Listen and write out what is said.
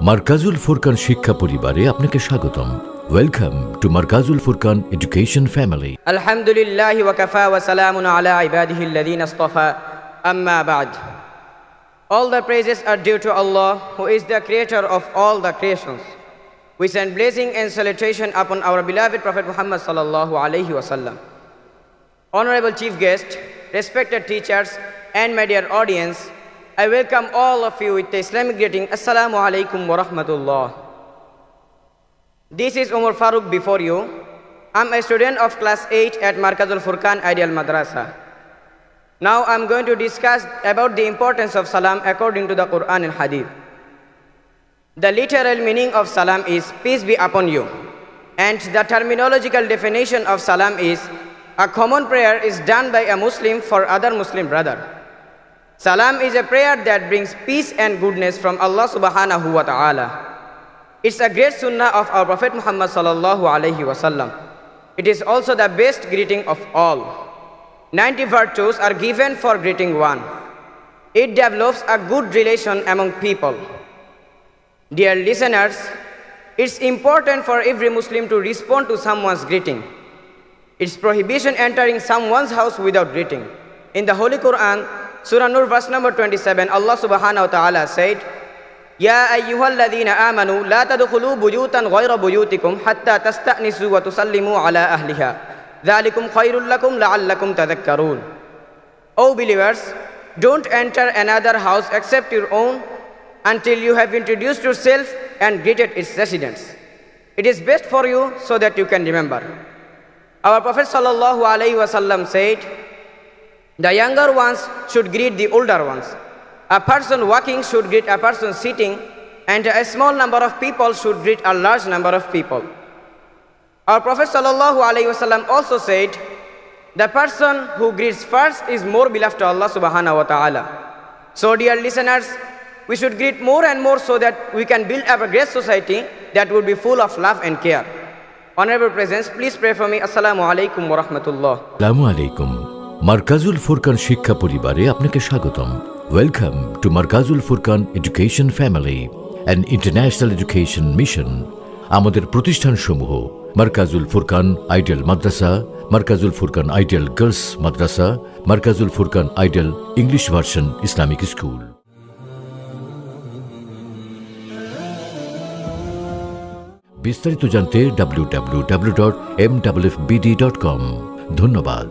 মারকাজুল ফুরকান শিক্ষা পরিবারে আপনাকে স্বাগতম। Welcome to Markazul Furqan education family. আলহামদুলিল্লাহি ওয়া কাফা ওয়া সালামুন আলা ইবাদিহিল্লাযিনা ইসতাফা, আম্মা বা'দ। All the praises are due to Allah, who is the creator of all the creations. We send blessing and salutation upon our beloved Prophet Muhammad sallallahu alaihi wasallam. Honorable chief guest, respected teachers, and my dear audience, I welcome all of you with the Islamic greeting, Assalamu alaikum wa rahmatullah. This is Umar Farooq before you. I'm a student of class 8 at Markazul Furqan Ideal Madrasa. Now I'm going to discuss about the importance of salam according to the Quran and Hadith. The literal meaning of salam is peace be upon you, and the terminological definition of salam is a common prayer is done by a Muslim for other Muslim brother. Salam is a prayer that brings peace and goodness from Allah subhanahu wa ta'ala. It's a great sunnah of our Prophet Muhammad sallallahu alaihi wasallam. It is also the best greeting of all. 90 virtues are given for greeting one. It develops a good relation among people. Dear listeners, it's important for every Muslim to respond to someone's greeting. It's prohibition entering someone's house without greeting. In the Holy Quran, Surah Nur verse number 27, Allah subhanahu wa ta'ala said, Ya ayyuhalladhina amanu la tadkhulu buyutan ghayra buyutikum hatta tasta'nisu wa tusallimu ala ahliha. Dhalikum khairul lakum la'allakum tadhakkarun. O believers, don't enter another house except your own until you have introduced yourself and greeted its residents. It is best for you so that you can remember. Our Prophet sallallahu alaihi wasallam said, the younger ones should greet the older ones. A person walking should greet a person sitting, and a small number of people should greet a large number of people. Our Prophet sallallahu alaihi wasallam also said, the person who greets first is more beloved to Allah subhanahu wa ta'ala. So dear listeners, we should greet more and more so that we can build up a great society that would be full of love and care. Honorable presence, please pray for me. Assalamu alaikum wa rahmatullah. Assalamu alaikum. Markazul Furqan শিক্ষা পরিবারে আপনাকে স্বাগতম। Welcome to Markazul Furqan education family, an international education mission. আমাদের প্রতিষ্ঠানসমূহ Markazul Furqan ideal Madrasa, Markazul Furqan ideal girls Madrasa, Markazul Furqan ideal English version Islamic school. বিস্তারিত জানতে www.mwfbd.com। ধন্যবাদ।